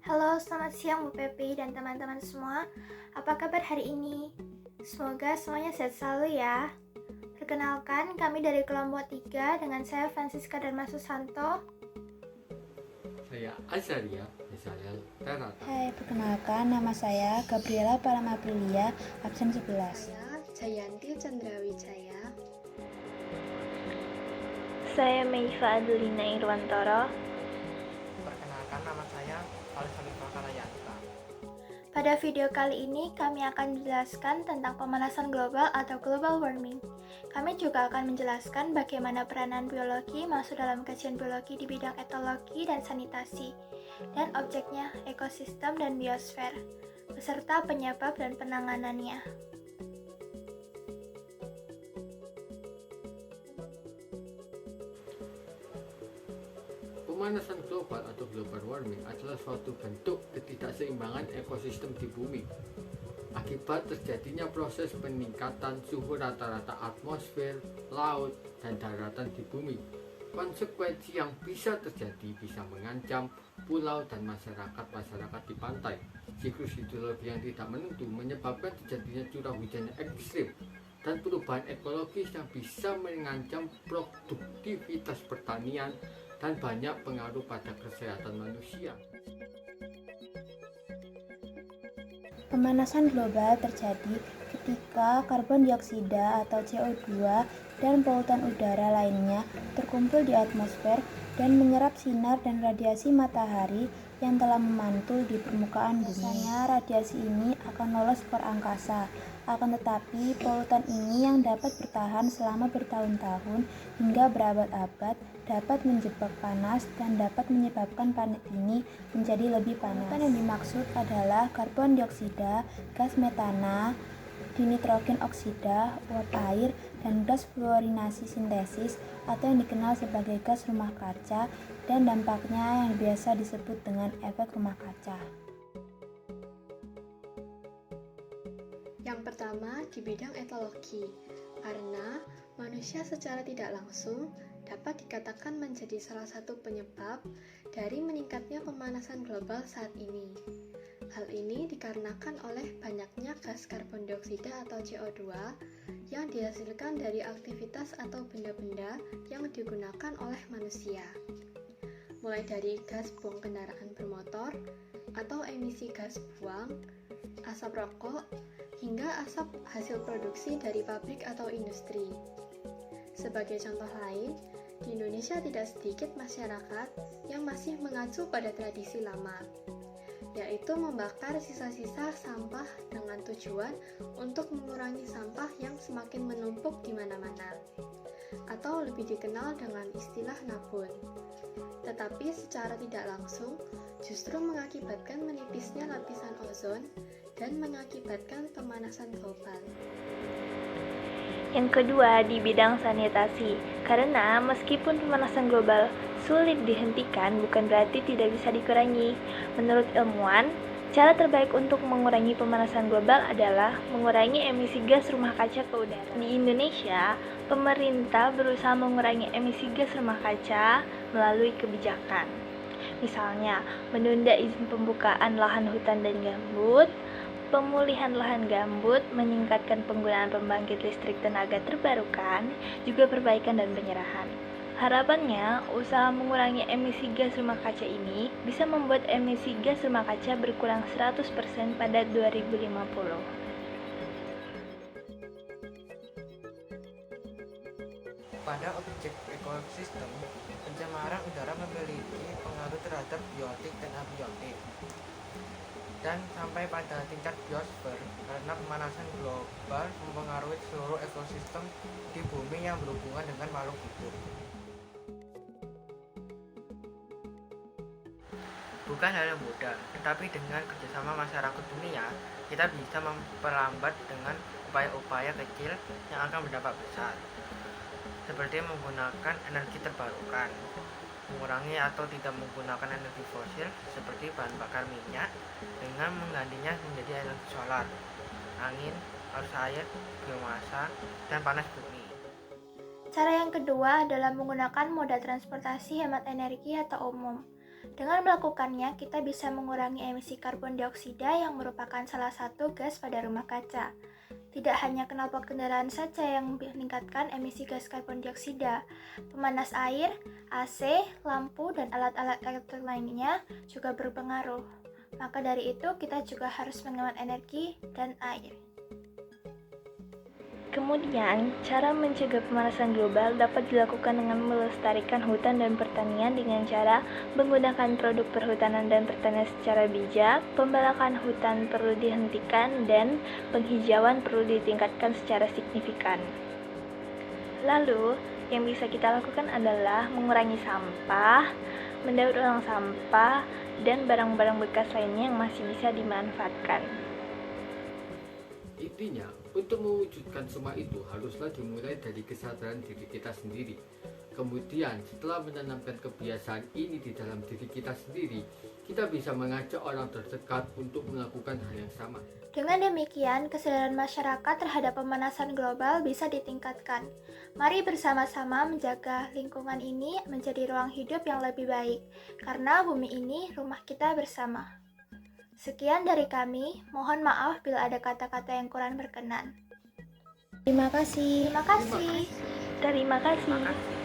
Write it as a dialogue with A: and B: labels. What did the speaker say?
A: Halo, selamat siang Bu Pepi dan teman-teman semua. Apa kabar hari ini? Semoga semuanya sehat selalu ya. Perkenalkan, kami dari kelompok 3 dengan saya Francisca Dharma Susanto.
B: Saya Azaria, misalnya Terata.
C: Hai, perkenalkan nama saya Gabriela Paramaprilia, absen 11.
D: Saya Jayanti Chandrawijaya.
E: Saya Meifa Adulina Irwantoro.
F: Perkenalkan, nama saya Alexandra Kalayanta.
A: Pada video kali ini, kami akan menjelaskan tentang pemanasan global atau global warming. Kami juga akan menjelaskan bagaimana peranan biologi masuk dalam kajian biologi di bidang etologi dan sanitasi, dan objeknya ekosistem dan biosfer, beserta penyebab dan penanganannya.
B: Pemanasan global atau global warming adalah suatu bentuk ketidakseimbangan ekosistem di bumi akibat terjadinya proses peningkatan suhu rata-rata atmosfer, laut, dan daratan di bumi. Konsekuensi yang bisa terjadi bisa mengancam pulau dan masyarakat di pantai. Siklus hidrologi yang tidak menentu menyebabkan terjadinya curah hujan yang ekstrim dan perubahan ekologis yang bisa mengancam produktivitas pertanian dan banyak pengaruh pada kesehatan manusia.
C: Pemanasan global terjadi ketika karbon dioksida atau CO2 dan polutan udara lainnya terkumpul di atmosfer dan menyerap sinar dan radiasi matahari yang telah memantul di permukaan bumi. Biasanya radiasi ini akan lolos ke angkasa. Akan tetapi, polutan ini yang dapat bertahan selama bertahun-tahun hingga berabad-abad dapat menjebak panas dan dapat menyebabkan planet ini menjadi lebih panas. Polutan yang dimaksud adalah karbon dioksida, gas metana, dinitrogen oksida, uap air, dan gas fluorinasi sintesis atau yang dikenal sebagai gas rumah kaca dan dampaknya yang biasa disebut dengan efek rumah kaca.
D: Yang pertama di bidang etologi, karena manusia secara tidak langsung dapat dikatakan menjadi salah satu penyebab dari meningkatnya pemanasan global saat ini. Hal ini dikarenakan oleh banyaknya gas karbon dioksida atau CO2 yang dihasilkan dari aktivitas atau benda-benda yang digunakan oleh manusia. Mulai dari gas buang kendaraan bermotor atau emisi gas buang, asap rokok, hingga asap hasil produksi dari pabrik atau industri. Sebagai contoh lain, di Indonesia tidak sedikit masyarakat yang masih mengacu pada tradisi lama, yaitu membakar sisa-sisa sampah dengan tujuan untuk mengurangi sampah yang semakin menumpuk di mana-mana, atau lebih dikenal dengan istilah nabun. Tetapi secara tidak langsung, justru mengakibatkan menipisnya lapisan ozon dan mengakibatkan pemanasan global.
E: Yang kedua, di bidang sanitasi. Karena meskipun pemanasan global sulit dihentikan, bukan berarti tidak bisa dikurangi. Menurut ilmuwan, cara terbaik untuk mengurangi pemanasan global adalah mengurangi emisi gas rumah kaca ke udara. Di Indonesia, pemerintah berusaha mengurangi emisi gas rumah kaca melalui kebijakan. Misalnya, menunda izin pembukaan lahan hutan dan gambut, pemulihan lahan gambut, meningkatkan penggunaan pembangkit listrik tenaga terbarukan, juga perbaikan dan penyerahan. Harapannya, usaha mengurangi emisi gas rumah kaca ini bisa membuat emisi gas rumah kaca berkurang 100% pada 2050.
F: Pada objek ekosistem, pencemaran udara memiliki pengaruh terhadap biotik dan abiotik, dan sampai pada tingkat biosfer karena pemanasan global mempengaruhi seluruh ekosistem di bumi yang berhubungan dengan makhluk hidup. Bukan hal yang mudah, tetapi dengan kerjasama masyarakat dunia, kita bisa memperlambat dengan upaya-upaya kecil yang akan berdampak besar, seperti menggunakan energi terbarukan, mengurangi atau tidak menggunakan energi fosil seperti bahan bakar minyak dengan menggantinya menjadi energi solar, angin, arus air, biomasa, dan panas bumi.
A: Cara yang kedua adalah menggunakan moda transportasi hemat energi atau umum. Dengan melakukannya, kita bisa mengurangi emisi karbon dioksida yang merupakan salah satu gas pada rumah kaca. Tidak hanya knalpot kendaraan saja yang meningkatkan emisi gas karbon dioksida, pemanas air, AC, lampu, dan alat-alat elektrik lainnya juga berpengaruh. Maka dari itu, kita juga harus menghemat energi dan air.
E: Kemudian, cara mencegah pemanasan global dapat dilakukan dengan melestarikan hutan dan pertanian dengan cara menggunakan produk perhutanan dan pertanian secara bijak, pembalakan hutan perlu dihentikan, dan penghijauan perlu ditingkatkan secara signifikan. Lalu, yang bisa kita lakukan adalah mengurangi sampah, mendaur ulang sampah, dan barang-barang bekas lainnya yang masih bisa dimanfaatkan.
B: Intinya, untuk mewujudkan semua itu haruslah dimulai dari kesadaran diri kita sendiri. Kemudian, setelah menanamkan kebiasaan ini di dalam diri kita sendiri, kita bisa mengajak orang terdekat untuk melakukan hal yang sama.
A: Dengan demikian, kesadaran masyarakat terhadap pemanasan global bisa ditingkatkan. Mari bersama-sama menjaga lingkungan ini menjadi ruang hidup yang lebih baik, karena bumi ini rumah kita bersama. Sekian dari kami, mohon maaf bila ada kata-kata yang kurang berkenan.
C: Terima kasih.
A: Terima kasih.
E: Terima kasih.
F: Terima kasih.